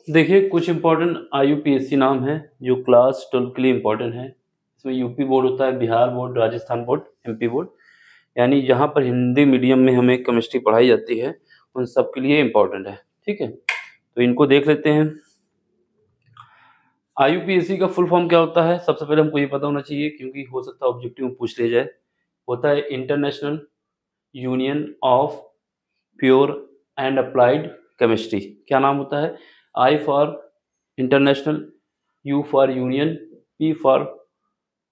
देखिए कुछ important IUPAC नाम है जो क्लास 12 के लिए इम्पोर्टेंट है। इसमें यूपी बोर्ड होता है, Bihar board, Rajasthan board, MP board, यानी जहाँ पर हिंदी मीडियम में हमें केमिस्ट्री पढ़ाई जाती है उन सब के लिए इम्पोर्टेंट है। ठीक है, तो इनको देख लेते हैं। IUPAC का फुल फॉर्म क्या होता है? सबसे पहले हमको ये पता होना चाहिए क्योंकि हो सकता है ऑब्जेक्टिव में पूछ लिया जाए। होता है international union of pure and applied chemistry. क्या नाम होता है? I for international, U for union, P for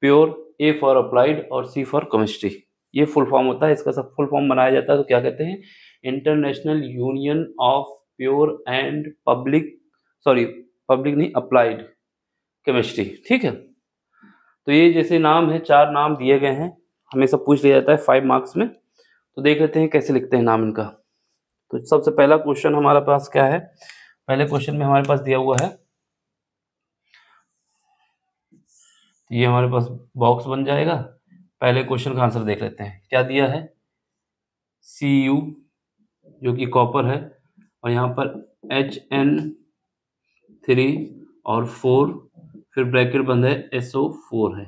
pure, A for applied और C फॉर केमिस्ट्री। ये फुल फॉर्म होता है। इसका सब फुल फॉर्म बनाया जाता है तो क्या कहते हैं? International union of pure and public नहीं, अप्लाइड केमिस्ट्री। ठीक है, तो ये जैसे नाम है, 4 नाम दिए गए हैं, हमेशा पूछ लिया जाता है 5 मार्क्स में। तो देख लेते हैं कैसे लिखते हैं नाम इनका। तो सबसे पहला क्वेश्चन हमारे पास क्या है? पहले क्वेश्चन में हमारे पास दिया हुआ है, ये हमारे पास बॉक्स बन जाएगा। पहले क्वेश्चन का आंसर देख लेते हैं। क्या दिया है? Cu जो कि कॉपर है, और यहाँ पर HN3 और 4, फिर ब्रैकेट बंद है, SO4 है।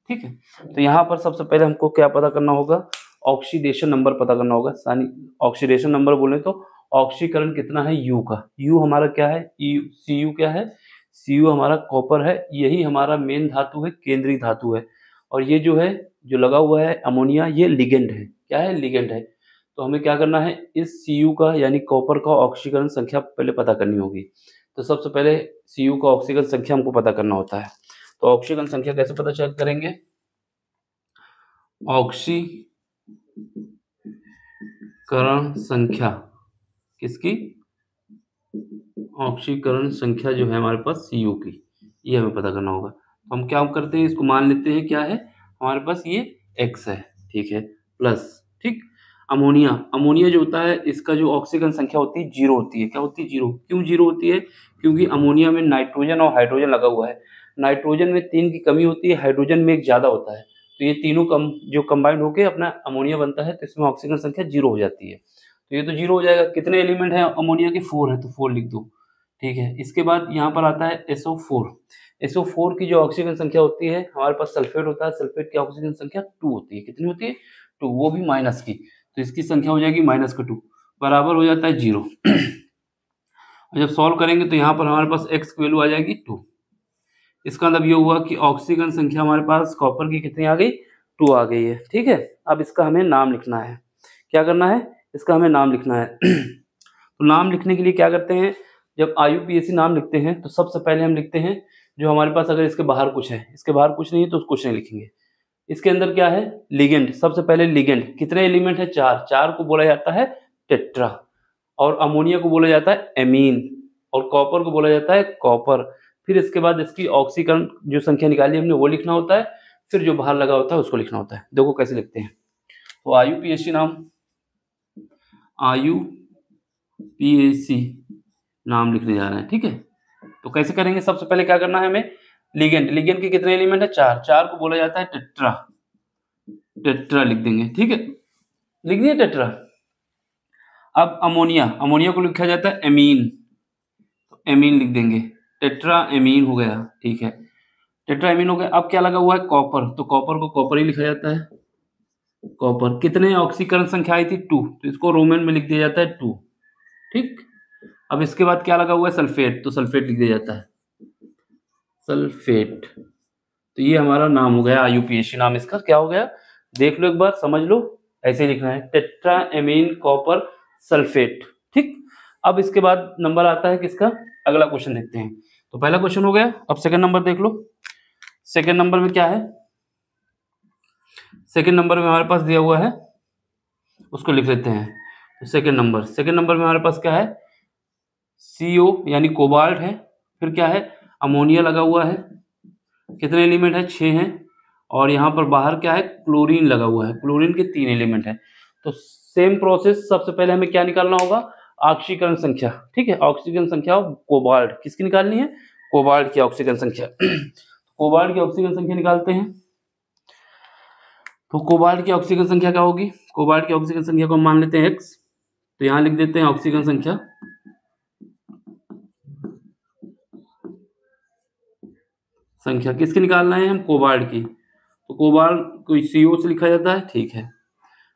ठीक है, तो यहाँ पर सबसे पहले हमको क्या पता करना होगा? ऑक्सीडेशन नंबर पता करना होगा। यानी ऑक्सीडेशन नंबर बोले तो ऑक्सीकरण कितना है U का। U हमारा क्या है? Cu क्या है? Cu हमारा कॉपर है, यही हमारा मेन धातु है, केंद्रीय धातु है। और ये जो है, जो लगा हुआ है अमोनिया, ये लिगेंड है। क्या है? लिगेंड है। तो हमें क्या करना है? इस Cu का यानी कॉपर का ऑक्सीकरण संख्या पहले पता करनी होगी। तो सबसे पहले Cu का ऑक्सीकरण संख्या हमको पता करना होता है। तो ऑक्सीकरण संख्या कैसे पता चेक करेंगे? ऑक्सीकरण संख्या किसकी? ऑक्सीकरण संख्या जो है हमारे पास Cu की, ये हमें पता करना होगा। तो हम क्या करते हैं, इसको मान लेते हैं क्या है हमारे पास, ये X है। ठीक है, प्लस, ठीक। अमोनिया जो होता है, इसका जो ऑक्सीकरण संख्या होती है 0 होती है। क्या होती है? 0। क्यों 0 होती है? क्योंकि अमोनिया में नाइट्रोजन और हाइड्रोजन लगा हुआ है। नाइट्रोजन में 3 की कमी होती है, हाइड्रोजन में 1 ज़्यादा होता है। तो ये तीनों जो कंबाइंड होकर अपना अमोनिया बनता है, तो इसमें ऑक्सीकरण संख्या 0 हो जाती है। तो ये तो 0 हो जाएगा। कितने एलिमेंट हैं अमोनिया के? 4 है, तो 4 लिख दो। ठीक है, इसके बाद यहाँ पर आता है SO4। SO4 की जो ऑक्सीजन संख्या होती है, हमारे पास सल्फेट होता है, सल्फेट की ऑक्सीजन संख्या 2 होती है। कितनी होती है? 2, वो भी माइनस की। तो इसकी संख्या हो जाएगी -2, बराबर हो जाता है 0। और जब सॉल्व करेंगे तो यहाँ पर हमारे पास x की वैल्यू आ जाएगी 2। इसका मतलब ये हुआ कि ऑक्सीजन संख्या हमारे पास कॉपर की कितनी आ गई? 2 आ गई है। ठीक है, अब इसका हमें नाम लिखना है। क्या करना है? इसका हमें नाम लिखना है। तो नाम लिखने के लिए क्या करते हैं? जब IUPAC नाम लिखते हैं तो सबसे पहले हम लिखते हैं जो हमारे पास, अगर इसके बाहर कुछ है, इसके बाहर कुछ नहीं है तो कुछ नहीं लिखेंगे। इसके अंदर क्या है? लिगेंड। सबसे पहले लिगेंड। कितने एलिमेंट है? 4। 4 को बोला जाता है टेट्रा, और अमोनिया को बोला जाता है एमीन, और कॉपर को बोला जाता है कॉपर। फिर इसके बाद इसकी ऑक्सीकरण जो संख्या निकाली हमने वो लिखना होता है, फिर जो बाहर लगा होता है उसको लिखना होता है। देखो कैसे लिखते हैं। तो IUPAC नाम लिखने जा रहे हैं। ठीक है, तो कैसे करेंगे? सबसे पहले क्या करना है हमें? लिगेंड के कितने एलिमेंट है? 4। 4 को बोला जाता है टेट्रा। टेट्रा लिख देंगे। ठीक है, लिख दिया टेट्रा। अब अमोनिया को लिखा जाता है एमीन, तो एमीन लिख देंगे। टेट्रा एमीन हो गया। ठीक है, टेट्रा एमीन हो गया। अब क्या लगा हुआ है? कॉपर, तो कॉपर को कॉपर ही लिखा जाता है। कॉपर कितने ऑक्सीकरण संख्या आई थी? 2, तो इसको रोमन में लिख दिया जाता है 2। ठीक, अब इसके बाद क्या लगा हुआ है? सल्फेट, तो सल्फेट लिख दिया जाता है, सल्फेट। तो ये हमारा नाम हो गया IUPAC नाम। इसका क्या हो गया? देख लो एक बार, समझ लो। ऐसे ही लिखना है, टेट्रा एमीन कॉपर सल्फेट। ठीक, अब इसके बाद नंबर आता है किसका? अगला क्वेश्चन देखते हैं। तो पहला क्वेश्चन हो गया, अब सेकंड नंबर देख लो। सेकंड नंबर में क्या है? सेकंड नंबर में हमारे पास दिया हुआ है, उसको लिख लेते हैं। तो सेकंड नंबर में हमारे पास क्या है? CO यानी कोबाल्ट है। फिर क्या है? अमोनिया लगा हुआ है। कितने एलिमेंट है? 6 हैं। और यहाँ पर बाहर क्या है? क्लोरीन लगा हुआ है। क्लोरीन के 3 एलिमेंट हैं। तो सेम प्रोसेस, सबसे पहले हमें क्या निकालना होगा? ऑक्सीकरण संख्या। ठीक है, ऑक्सीकरण संख्या कोबाल्ट किसकी निकालनी है? कोबाल्ट की ऑक्सीकरण संख्या। कोबाल्ट की ऑक्सीकरण संख्या निकालते हैं। तो कोबाल्ट की ऑक्सीकरण संख्या क्या होगी? कोबाल्ट की ऑक्सीकरण संख्या को हम मान लेते हैं x। तो यहाँ लिख देते हैं ऑक्सीकरण संख्या संख्या किसकी निकालना है हम, कोबाल्ट की। तो कोबाल्ट को CO से लिखा जाता है, ठीक है।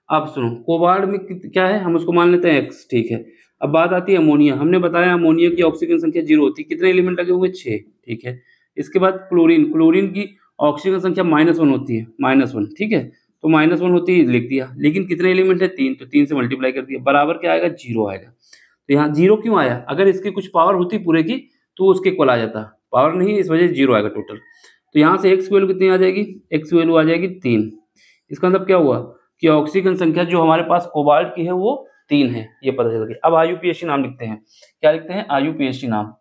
अब सुनो, कोबाल्ट में क्या है, हम उसको मान लेते हैं X, ठीक है। अब बात आती है अमोनिया। हमने बताया अमोनिया की ऑक्सीजन संख्या 0 होती है। कितने एलिमेंट लगे हुए, 6, ठीक है। इसके बाद क्लोरीन, क्लोरीन की ऑक्सीजन संख्या -1 होती है, -1, ठीक है। तो -1 होती है, लिख दिया। लेकिन कितने एलिमेंट है, 3, तो 3 से मल्टीप्लाई कर दिया, बराबर क्या आएगा, 0 आएगा। तो यहाँ 0 क्यों आया, अगर इसकी कुछ पावर होती पूरे की तो उसके इक्वल आ जाता, पावर नहीं, इस वजह से 0 आएगा टोटल। तो यहाँ से X की वैल्यू कितनी आ जाएगी, X की वैल्यू आ जाएगी 3। इसका मतलब क्या हुआ कि ऑक्सीजन संख्या जो हमारे पास कोबाल्ट की है वो 3 है, ये पता चल गया। अब IUPAC नाम लिखते हैं, क्या लिखते हैं, IUPAC नाम।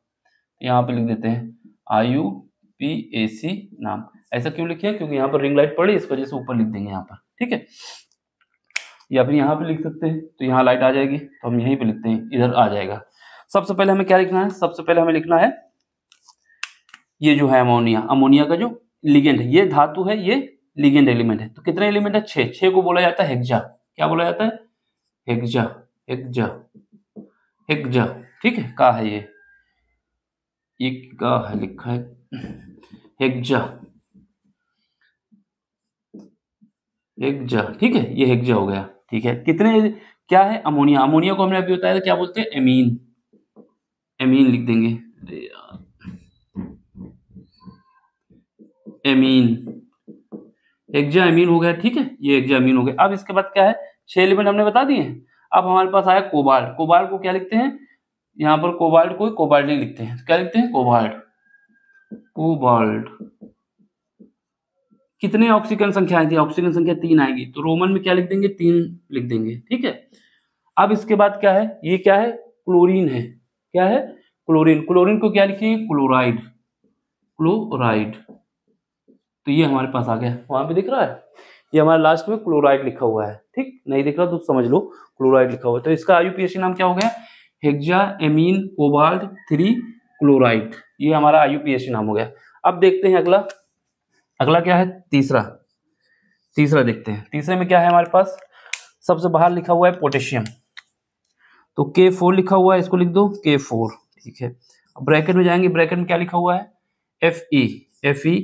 यहाँ पे लिख देते हैं IUPAC नाम। ऐसा क्यों लिखे, क्योंकि यहाँ पर रिंग लाइट पड़ी, इस वजह से ऊपर लिख देंगे यहाँ पर, ठीक है। या फिर यहाँ पे लिख सकते हैं, तो यहाँ लाइट आ जाएगी तो हम यहीं पे लिखते हैं, इधर आ जाएगा। सबसे पहले हमें क्या लिखना है, सबसे पहले हमें लिखना है ये जो है अमोनिया, अमोनिया का जो लिगेंड है, ये धातु है, ये लिगेंड एलिमेंट है। तो कितने एलिमेंट है, 6। 6 को बोला जाता है हेक्सा। क्या बोला जाता है, हेक्सा, हेक्सा, हेक्सा, ठीक है। का है ये का है, लिखा है हेक्सा, हेक्सा, ठीक है। ये हेक्सा हो गया, ठीक है। कितने, क्या है, अमोनिया। अमोनिया को हमने अभी बताया था क्या बोलते हैं, एमीन, एमीन लिख देंगे। अरे यार, एमीन, हेक्सा एमीन हो गया, ठीक है। ये हेक्सा एमीन हो गया। अब इसके बाद क्या है, 6 एलिमेंट हमने बता दिए हैं। अब हमारे पास आया कोबाल्ट। कोबाल्ट को क्या लिखते हैं, यहाँ पर कोबाल्ट को कोबाल्ट नहीं लिखते हैं, क्या लिखते हैं, कोबाल्ट, कोबाल्ट। कितने ऑक्सीजन संख्या आई थी, ऑक्सीजन संख्या 3 आएगी, तो रोमन में क्या लिख देंगे, 3 लिख देंगे, ठीक है। अब इसके बाद क्या है, ये क्या है, क्लोरीन है। क्या है, क्लोरीन। क्लोरीन को क्या लिखेंगे, क्लोराइड, क्लोराइड। तो ये हमारे पास आ गया, वहां पे दिख रहा है, ये हमारे लास्ट में क्लोराइड लिखा हुआ है, ठीक। नहीं दिख रहा तो समझ लो क्लोराइड लिखा हुआ है। तो इसका IUPAC नाम क्या हो गया, हेक्सा एमीन कोबाल्ट 3 क्लोराइड। ये हमारा IUPAC नाम हो गया। अब देखते हैं अगला, अगला क्या है, तीसरा। तीसरा देखते हैं, तीसरे में क्या है हमारे पास, सबसे बाहर लिखा हुआ है पोटेशियम। तो K4 लिखा हुआ है, इसको लिख दो K4, ठीक है। अब ब्रैकेट में जाएंगे, ब्रैकेट में क्या लिखा हुआ है, Fe, Fe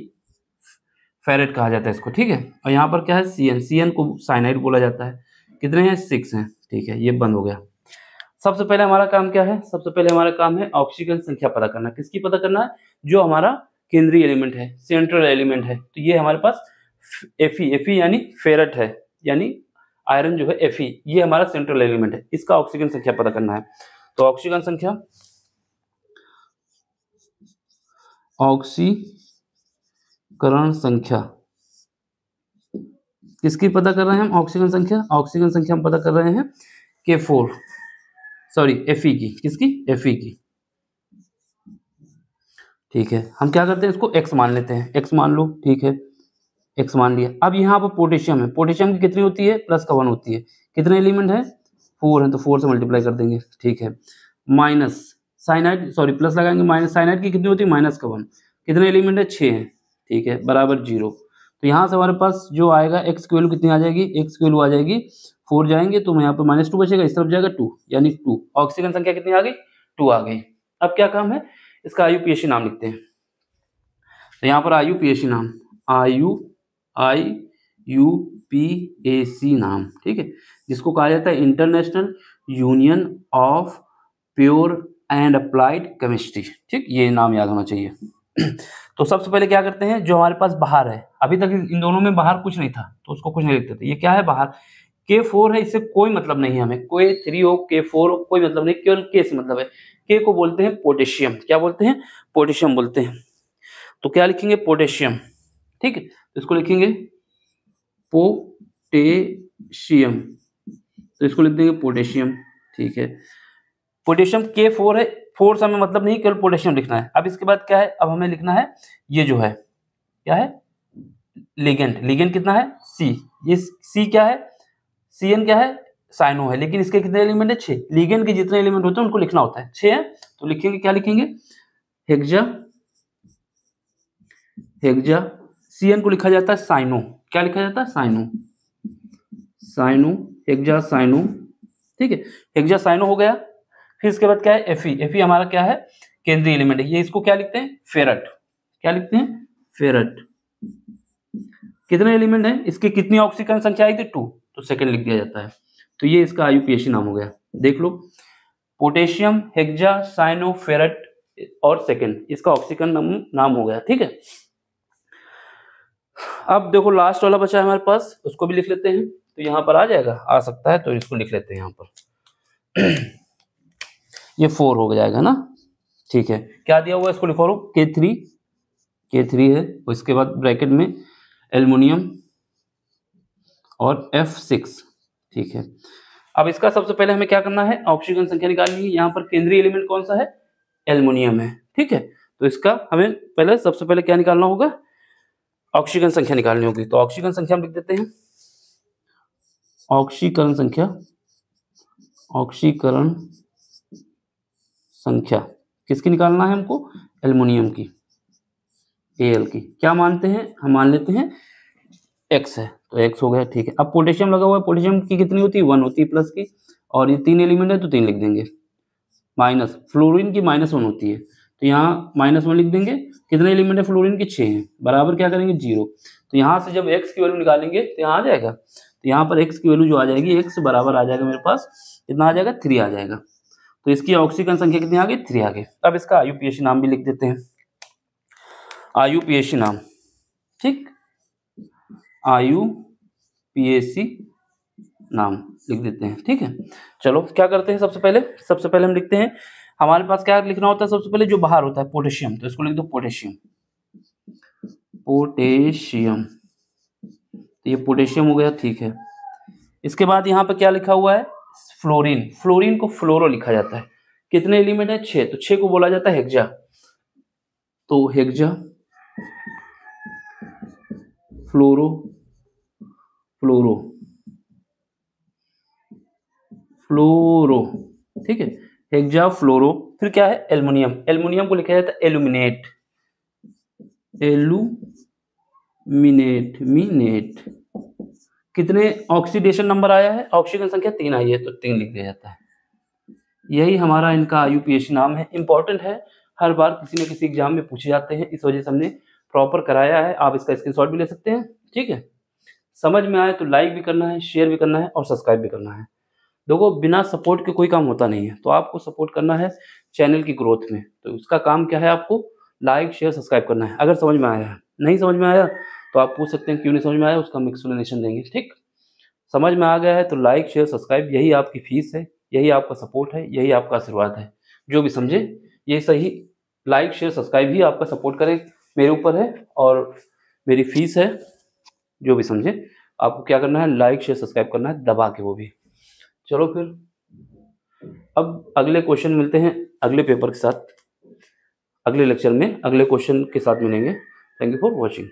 फेरेट कहा जाता है इसको, ठीक है। और यहाँ पर क्या है, Cn, Cn को साइनाइड बोला जाता है। कितने हैं, 6 हैं, ठीक है। ये बंद हो गया। सबसे पहले हमारा काम क्या है, सबसे पहले हमारा काम है ऑक्सीजन संख्या पता करना। किसकी पता करना है, जो हमारा केंद्रीय एलिमेंट है, सेंट्रल एलिमेंट है। तो ये हमारे पास Fe, Fe यानी फेरेट है, यानी आयरन जो है Fe, ये हमारा सेंट्रल एलिमेंट है। इसका ऑक्सीजन संख्या पता करना है। तो ऑक्सीजन संख्या, ऑक्सीकरण संख्या किसकी पता कर रहे हैं हम, ऑक्सीजन संख्या। ऑक्सीजन संख्या हम पता कर रहे हैं K4, सॉरी Fe की, किसकी, Fe की, ठीक है। हम क्या करते हैं, इसको X मान लेते हैं, X मान लो, ठीक है। X मान लिया। अब यहाँ पर पोटेशियम है, पोटेशियम की कितनी होती है, +1 होती है। कितने एलिमेंट है, 4 है, तो 4 से मल्टीप्लाई कर देंगे, ठीक है। माइनस साइनाइड, सॉरी प्लस लगाएंगे, माइनस साइनाइड की कितनी होती है, -1। कितने एलिमेंट है, 6 है, ठीक है, बराबर 0। तो यहाँ से हमारे पास जो आएगा, X की वैल्यू कितनी आ जाएगी, X की वैल्यू आ जाएगी 4 जाएंगे तो यहाँ पर -2 बचेगा, इस तरफ जाएगा 2, यानी 2। ऑक्सीजन संख्या कितनी आ गई, 2 आ गई। अब क्या काम है, इसका IUPAC नाम लिखते हैं। तो यहाँ पर IUPAC नाम, IUPAC नाम, ठीक है, जिसको कहा जाता है international union of pure and applied chemistry, ठीक। ये नाम याद होना चाहिए। तो सबसे पहले क्या करते हैं, जो हमारे पास बाहर है, अभी तक इन दोनों में बाहर कुछ नहीं था तो उसको कुछ नहीं लिखते थे। ये क्या है, बाहर K4 है, इससे कोई मतलब नहीं है हमें, कोई 3 हो K4 हो, कोई मतलब नहीं, केवल K से मतलब है। K को बोलते हैं पोटेशियम, क्या बोलते हैं, पोटेशियम बोलते हैं। तो क्या लिखेंगे, पोटेशियम, ठीक है। तो इसको लिखेंगे पोटेशियम, तो इसको लिख देंगे पोटेशियम, ठीक है। पोटेशियम K4 है, 4 से हमें मतलब नहीं, केवल पोटेशियम लिखना है। अब इसके बाद क्या है, अब हमें लिखना है ये जो है, क्या है, लिगेंड। लिगेंड कितना है, C। ये C क्या है, Cn क्या है, साइनो है, लेकिन इसके कितने एलिमेंट है, 6। लिगेंड के जितने एलिमेंट होते हैं उनको लिखना होता है, 6 है। तो लिखेंगे, क्या लिखेंगे, हेक्सा, हेक्सा। Cn को लिखा जाता है साइनो, क्या लिखा जाता है, साइनो, साइनो, हेक्सा साइनो, ठीक है। हेक्सा साइनो हो गया। फिर इसके बाद क्या है, Fe। Fe हमारा क्या है, केंद्रीय एलिमेंट है। ये इसको क्या लिखते हैं, फेरट, क्या लिखते हैं, फेरट। कितने एलिमेंट हैं, इसकी कितनी ऑक्सीकरण संख्या आई थी 2, तो सेकंड लिख दिया जाता है। तो ये इसका IUPAC नाम हो गया। देख लो, पोटेशियम, हेक्सा, साइनो, फेरट और सेकंड, इसका ऑक्सीकरण नाम हो गया। ठीक है, अब देखो लास्ट वाला बचा है हमारे पास, उसको भी लिख लेते हैं। तो यहाँ पर आ जाएगा, आ सकता है, तो इसको लिख लेते हैं यहाँ पर। ये 4 हो जाएगा ना। ठीक है, क्या दिया हुआ है इसको लिखो, K3 है, उसके बाद ब्रैकेट में एल्युमिनियम और F6। ठीक है, अब इसका सबसे पहले हमें क्या करना है, ऑक्सीजन संख्या निकालनी है। यहाँ पर केंद्रीय एलिमेंट कौन सा है, एल्युमिनियम है। ठीक है, तो इसका हमें पहले सबसे पहले क्या निकालना होगा, ऑक्सीजन संख्या निकालनी होगी। तो ऑक्सीजन संख्या हम लिख देते हैं, ऑक्सीकरण संख्या किसकी निकालना है हमको, एल्युमिनियम की, Al की। क्या मानते हैं हम, मान लेते हैं X है, तो X हो गया। ठीक है, अब पोटेशियम लगा हुआ है, पोटेशियम की कितनी होती है, 1 होती है प्लस की, और ये 3 एलिमेंट है तो 3 लिख देंगे। माइनस फ्लोरीन की -1 होती है, तो यहाँ -1 लिख देंगे। कितने एलिमेंट है फ्लोरीन के, 6 हैं, बराबर क्या करेंगे 0। तो यहाँ से जब X की वैल्यू निकालेंगे तो यहाँ आ जाएगा, तो यहाँ पर X की वैल्यू जो आ जाएगी, X बराबर आ जाएगा मेरे पास, कितना आ जाएगा, 3 आ जाएगा। तो इसकी ऑक्सीकरण संख्या कितनी आ गई, 3 आ गई। अब इसका IUPAC नाम भी लिख देते हैं, IUPAC नाम। ठीक, IUPAC नाम लिख देते हैं। ठीक है, चलो क्या करते हैं, सबसे पहले हम लिखते हैं, हमारे पास क्या लिखना होता है, सबसे पहले जो बाहर होता है पोटेशियम, तो इसको लिख दो पोटेशियम। तो ये पोटेशियम हो गया। ठीक है, इसके बाद यहाँ पे क्या लिखा हुआ है, फ्लोरीन को फ्लोरो लिखा जाता है। कितने एलिमेंट है, 6, तो 6 को बोला जाता है हेक्सा। तो हेक्सा, फ्लोरो। ठीक है, हेक्सा फ्लोरो। फिर क्या है, एल्युमिनियम को लिखा जाता है एल्यूमिनेट। कितने ऑक्सीडेशन नंबर आया है, ऑक्सीजन संख्या 3 आई है, तो 3 लिख दिया जाता है। यही हमारा इनका IUPAC नाम है। इंपॉर्टेंट है, हर बार किसी न किसी एग्जाम में पूछे जाते हैं, इस वजह से हमने प्रॉपर कराया है। आप इसका स्क्रीनशॉट भी ले सकते हैं। ठीक है, समझ में आए तो लाइक भी करना है, शेयर भी करना है और सब्सक्राइब भी करना है। देखो, बिना सपोर्ट के कोई काम होता नहीं है, तो आपको सपोर्ट करना है चैनल की ग्रोथ में। तो उसका काम क्या है, आपको लाइक शेयर सब्सक्राइब करना है। अगर समझ में आया है, नहीं समझ में आया तो आप पूछ सकते हैं क्यों नहीं समझ में आया, उसका हम एक्सप्लेनेशन देंगे। ठीक, समझ में आ गया है तो लाइक शेयर सब्सक्राइब, यही आपकी फीस है, यही आपका सपोर्ट है, यही आपका आशीर्वाद है। जो भी समझे ये सही, लाइक शेयर सब्सक्राइब ही आपका सपोर्ट करे, मेरे ऊपर है और मेरी फीस है। जो भी समझे, आपको क्या करना है, लाइक शेयर सब्सक्राइब करना है दबा के, वो भी। चलो फिर अब अगले क्वेश्चन मिलते हैं अगले पेपर के साथ, अगले लेक्चर में अगले क्वेश्चन के साथ मिलेंगे। Thank you for watching.